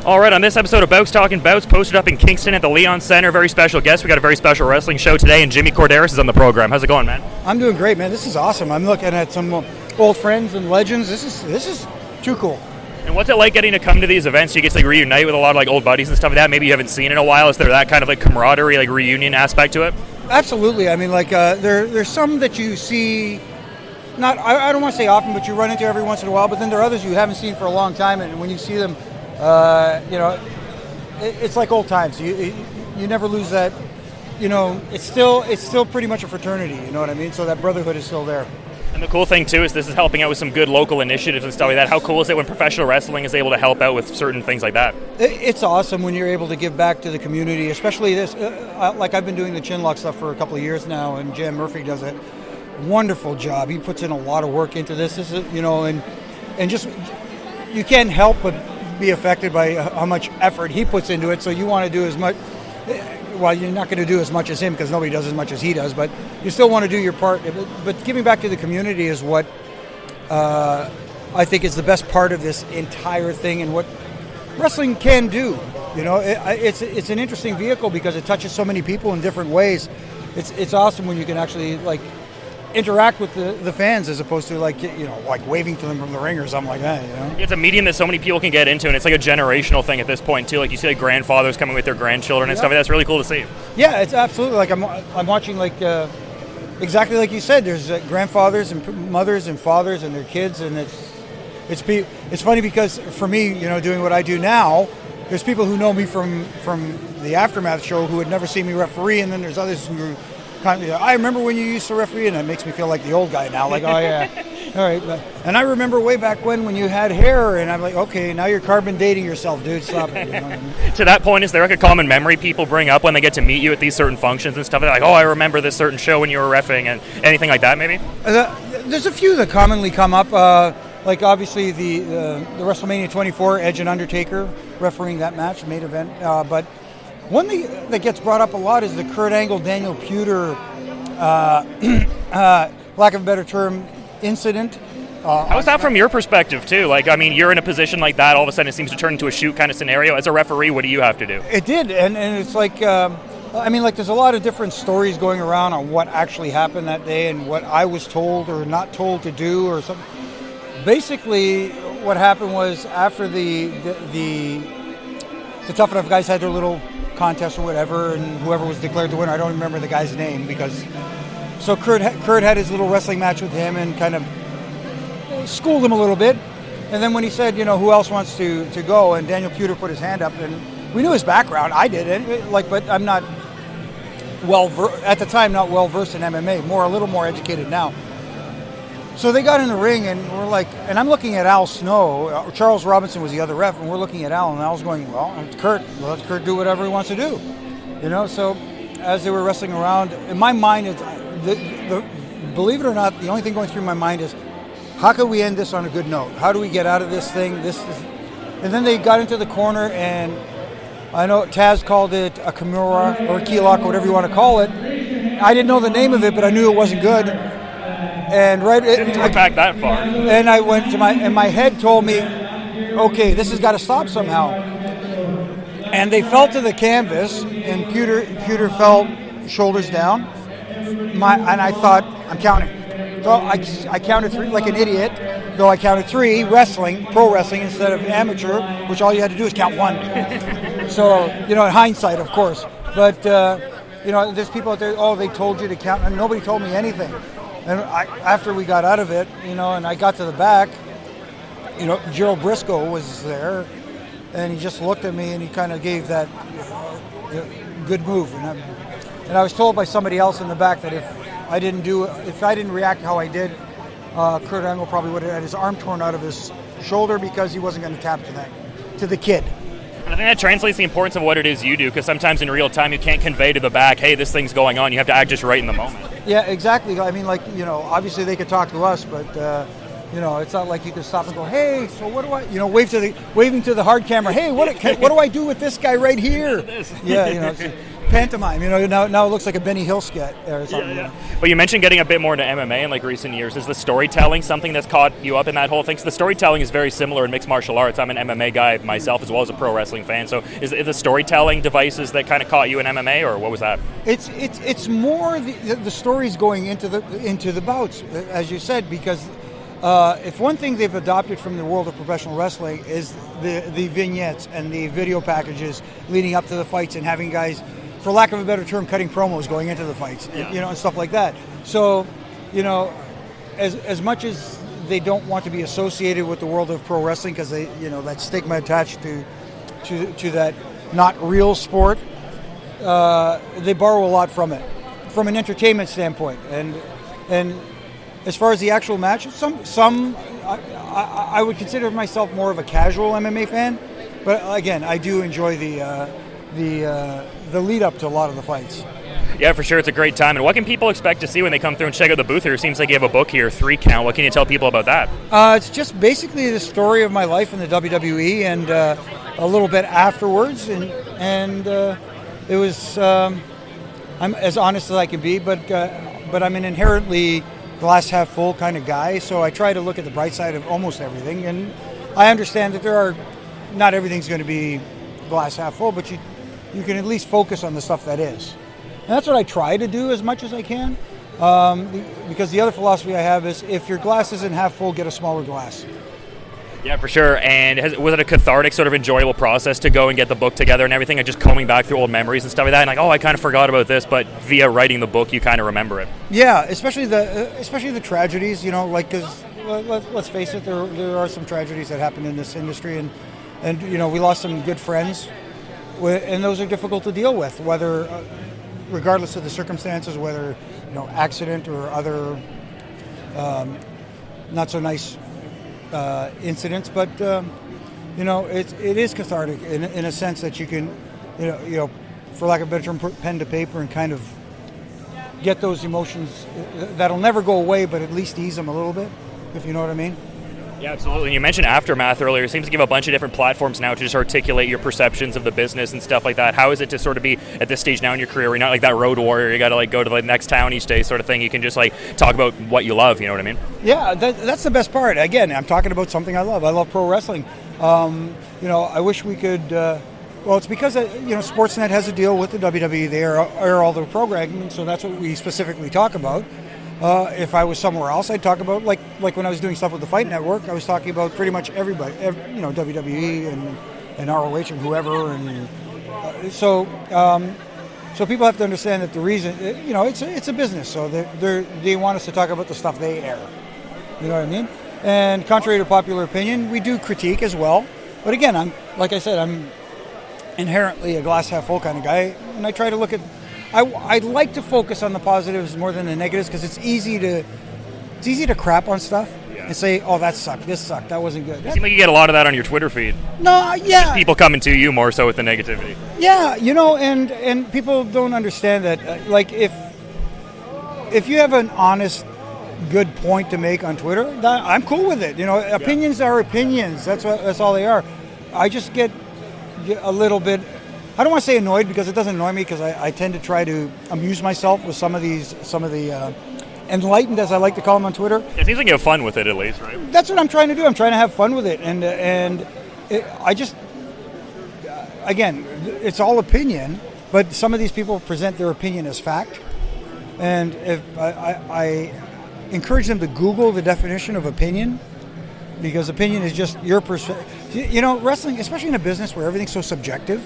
All right, on this episode of Bouts Talking Bouts, posted up in Kingston at the Leon Center, very special guest. We got a very special wrestling show today, and Jimmy Korderas is on the program. How's it going, man? I'm doing great, man. This is awesome. I'm looking at some old friends and legends. This is too cool. And what's it like getting to come to these events? You get to like reunite with a lot of like old buddies and stuff like that. Maybe you haven't seen in a while. Is there that kind of like camaraderie, like reunion aspect to it? Absolutely. I mean, like there's some that you see. Not, I don't want to say often, but you run into every once in a while. But then there are others you haven't seen for a long time, and when you see them, it's like old times. You never lose that. You know, it's still pretty much a fraternity. You know what I mean? So that brotherhood is still there. And the cool thing too is this is helping out with some good local initiatives and stuff like that. How cool is it when professional wrestling is able to help out with certain things like that? It's awesome when you're able to give back to the community, especially this. Like I've been doing the Chinlock stuff for a couple of years now, and Jim Murphy does a wonderful job. He puts in a lot of work into this. This is, and just you can't help but be affected by how much effort he puts into it. So you want to do as much. Well, you're not going to do as much as him because nobody does as much as he does, but you still want to do your part. But giving back to the community is what I think is the best part of this entire thing and what wrestling can do. You know, it's an interesting vehicle because it touches so many people in different ways. It's awesome when you can actually like interact with the fans as opposed to like waving to them from the ring or something like that. You know, it's a medium that so many people can get into, and it's like a generational thing at this point too. Like you see, like grandfathers coming with their grandchildren and stuff. That's really cool to see. Yeah, it's absolutely like I'm watching like exactly like you said. There's grandfathers and mothers and fathers and their kids, and it's funny because for me, doing what I do now, there's people who know me from the Aftermath show who had never seen me referee, and then there's others who. I remember when you used to referee, and that makes me feel like the old guy now. Like, oh yeah, all right. And I remember way back when you had hair, and I'm like, okay, now you're carbon dating yourself, dude. Stop it. You know what I mean? To that point, is there like a common memory people bring up when they get to meet you at these certain functions and stuff? They're like, oh, I remember this certain show when you were reffing, and anything like that, maybe? There's a few that commonly come up. Like obviously the WrestleMania 24, Edge and Undertaker refereeing that match, main event, but. One thing that gets brought up a lot is the Kurt Angle, Daniel Puder, lack of a better term, incident. How's that from your perspective, too? Like, I mean, you're in a position like that, all of a sudden it seems to turn into a shoot kind of scenario. As a referee, what do you have to do? It did, and it's like, there's a lot of different stories going around on what actually happened that day and what I was told or not told to do or something. Basically, what happened was after the Tough Enough guys had their little contest or whatever, and whoever was declared the winner, I don't remember the guy's name so Kurt had his little wrestling match with him and kind of schooled him a little bit, and then when he said, who else wants to go, and Daniel Puder put his hand up, and we knew his background, I did, but I'm not at the time not well versed in MMA, a little more educated now. So they got in the ring, and we're like, and I'm looking at Al Snow. Charles Robinson was the other ref, and we're looking at Al, and Al's going, well, it's Kurt. Let Kurt do whatever he wants to do. So as they were wrestling around, in my mind, believe it or not, the only thing going through my mind is, how can we end this on a good note? How do we get out of this thing? And then they got into the corner, and I know Taz called it a Kimura or a Keylock, whatever you want to call it. I didn't know the name of it, but I knew it wasn't good. And didn't look back that far. And I went to my head told me, okay, this has got to stop somehow. And they fell to the canvas, and Puder fell shoulders down. And I thought, I'm counting. So I counted three like an idiot, though I counted three, pro wrestling instead of amateur, which all you had to do is count one. So, in hindsight, of course. But, there's people out there, they told you to count, and nobody told me anything. And after we got out of it, and I got to the back, Gerald Briscoe was there, and he just looked at me and he kind of gave that good move. And I was told by somebody else in the back that if I didn't react how I did, Kurt Angle probably would have had his arm torn out of his shoulder because he wasn't going to tap to the kid. And I think that translates the importance of what it is you do, because sometimes in real time you can't convey to the back, hey, this thing's going on. You have to act just right in the moment. Yeah, exactly. I mean, obviously they could talk to us, but it's not like you can stop and go, hey, so what do I, waving to the hard camera, hey, what do I do with this guy right here? Yeah, pantomime. You know, now it looks like a Benny Hill skit or something. Yeah. But you mentioned getting a bit more into MMA in like recent years. Is the storytelling something that's caught you up in that whole thing? So the storytelling is very similar in mixed martial arts. I'm an MMA guy myself as well as a pro wrestling fan. So is it the storytelling devices that kind of caught you in MMA, or what was that? It's more the stories going into the bouts, as you said, because if one thing they've adopted from the world of professional wrestling is the vignettes and the video packages leading up to the fights and having guys, for lack of a better term, cutting promos going into the fights, and stuff like that. So, as much as they don't want to be associated with the world of pro wrestling because they, that stigma attached to that not real sport, they borrow a lot from it, from an entertainment standpoint, and as far as the actual match, I would consider myself more of a casual MMA fan, but again, I do enjoy the lead up to a lot of the fights. Yeah, for sure, it's a great time. And what can people expect to see when they come through and check out the booth here? It seems like you have a book here, 3 Count. What can you tell people about that? It's just basically the story of my life in the WWE and a little bit afterwards, and it was I'm as honest as I can be, but I'm an inherently glass half full kind of guy, so I try to look at the bright side of almost everything, and I understand that not everything's going to be glass half full, but you can at least focus on the stuff that is. And that's what I try to do as much as I can, because the other philosophy I have is if your glass isn't half full, get a smaller glass. Yeah, for sure. And was it a cathartic, sort of enjoyable process to go and get the book together and everything, and just combing back through old memories and stuff like that? And like, I kind of forgot about this, but via writing the book, you kind of remember it. Yeah, especially the tragedies. Because let's face it, there are some tragedies that happen in this industry, and we lost some good friends, and those are difficult to deal with, whether regardless of the circumstances, whether accident or other not so nice incidents, but it is cathartic in a sense that you can, for lack of a better term, put pen to paper and kind of get those emotions that'll never go away, but at least ease them a little bit, if you know what I mean. Yeah, absolutely. And you mentioned Aftermath earlier. It seems to give a bunch of different platforms now to just articulate your perceptions of the business and stuff like that. How is it to sort of be at this stage now in your career where you're not like that road warrior, you got to go to the next town each day sort of thing? You can just talk about what you love, you know what I mean? Yeah, that's the best part. Again, I'm talking about something I love. I love pro wrestling. I wish we could... well, it's because Sportsnet has a deal with the WWE. They air all their programming, so that's what we specifically talk about. If I was somewhere else, I'd talk about like when I was doing stuff with the Fight Network, I was talking about pretty much everybody, WWE and ROH and whoever, and so people have to understand that the reason, it's a business, so they want us to talk about the stuff they air. You know what I mean? And contrary to popular opinion, we do critique as well. But again, I'm inherently a glass half full kind of guy, and I try to look at. I'd like to focus on the positives more than the negatives because it's easy to crap on stuff and say, oh, that sucked, this sucked, that wasn't good. It seems like you get a lot of that on your Twitter feed. No, yeah. Just people coming to you more so with the negativity. Yeah, and people don't understand that. If you have an honest, good point to make on Twitter, I'm cool with it. Opinions are opinions. That's all they are. I just get a little bit. I don't want to say annoyed because it doesn't annoy me because I tend to try to amuse myself with some of the enlightened, as I like to call them on Twitter. It seems like you have fun with it at least, right? That's what I'm trying to do. I'm trying to have fun with it, I just again, it's all opinion, but some of these people present their opinion as fact, and if I encourage them to Google the definition of opinion. Because opinion is just your perspective. Wrestling, especially in a business where everything's so subjective,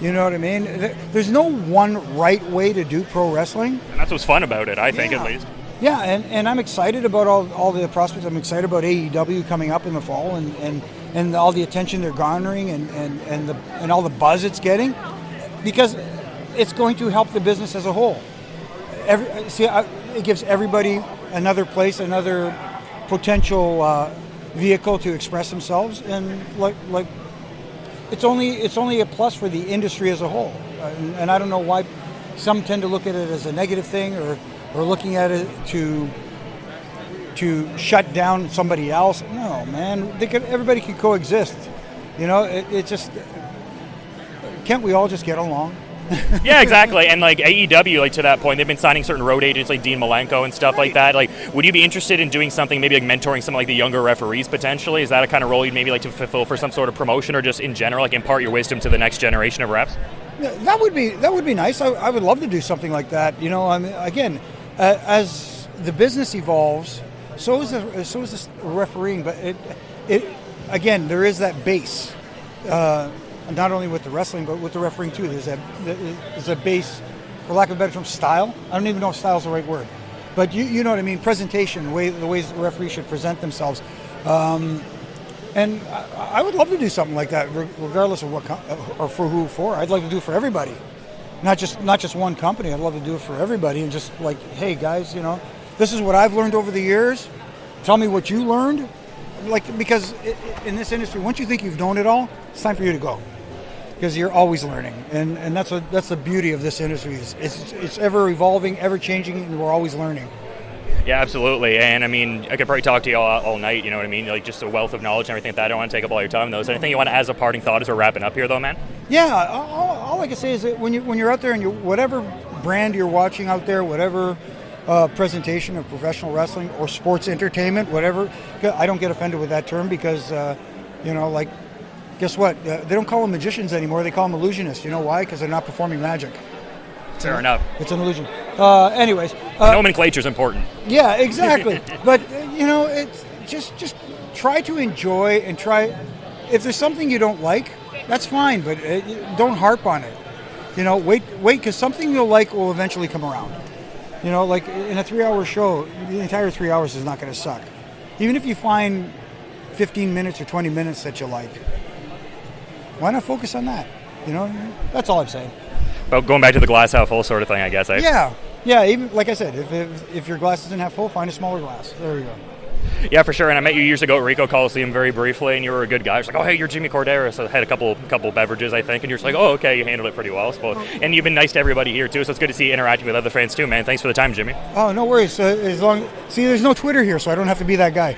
you know what I mean? There's no one right way to do pro wrestling. And that's what's fun about it, I think, at least. Yeah, and I'm excited about all the prospects. I'm excited about AEW coming up in the fall and all the attention they're garnering and all the buzz it's getting, because it's going to help the business as a whole. It gives everybody another place, another potential vehicle to express themselves, and it's only a plus for the industry as a whole. And I don't know why some tend to look at it as a negative thing or looking at it to shut down somebody else. No, man, everybody can coexist. It just, can't we all just get along? Yeah, exactly. And like AEW, like to that point, they've been signing certain road agents like Dean Malenko and stuff like that. Like, would you be interested in doing something, maybe like mentoring some like the younger referees potentially? Is that a kind of role you'd maybe like to fulfill for some sort of promotion, or just in general, like impart your wisdom to the next generation of refs? Yeah, that would be nice. I would love to do something like that. You know, I mean, again, as the business evolves, so is the refereeing. But it again, there is that base. Not only with the wrestling, but with the refereeing too. There's a base, for lack of a better term, style. I don't even know if style is the right word, but you know what I mean. Presentation, the ways the referees should present themselves, and I would love to do something like that, regardless of what or for who for. I'd like to do it for everybody, not just one company. I'd love to do it for everybody, and just like, hey guys, you know, this is what I've learned over the years. Tell me what you learned. Like, because in this industry, once you think you've known it all, it's time for you to go. Because you're always learning, and that's the beauty of this industry. It's ever evolving, ever changing, and we're always learning. Yeah, absolutely. And I mean, I could probably talk to you all night. You know what I mean? Like just a wealth of knowledge and everything like that. I don't want to take up all your time though. Is there anything you want to add as a parting thought as we're wrapping up here, though, man? Yeah, all I can say is that when you're out there and whatever brand you're watching out there, whatever presentation of professional wrestling or sports entertainment, whatever, I don't get offended with that term because you know, like. Guess what? They don't call them magicians anymore. They call them illusionists. You know why? Because they're not performing magic. Fair enough. It's an illusion. Anyways. Nomenclature is important. Yeah, exactly. But, you know, it's just try to enjoy and try. If there's something you don't like, that's fine, but don't harp on it. You know, wait, because something you'll like will eventually come around. You know, like in a 3-hour show, the entire 3 hours is not going to suck. Even if you find 15 minutes or 20 minutes that you like. Why not focus on that? You know, that's all I'm saying. But going back to the glass half full sort of thing, I guess. Yeah. Even like I said, if your glass isn't half full, find a smaller glass. There you go. Yeah, for sure. And I met you years ago at Rico Coliseum very briefly, and you were a good guy. I was like, oh, hey, you're Jimmy Korderas. So I had a couple beverages, I think, and you're just like, oh, okay, you handled it pretty well. So, and you've been nice to everybody here too, so it's good to see you interacting with other fans too, man. Thanks for the time, Jimmy. Oh, no worries. There's no Twitter here, so I don't have to be that guy.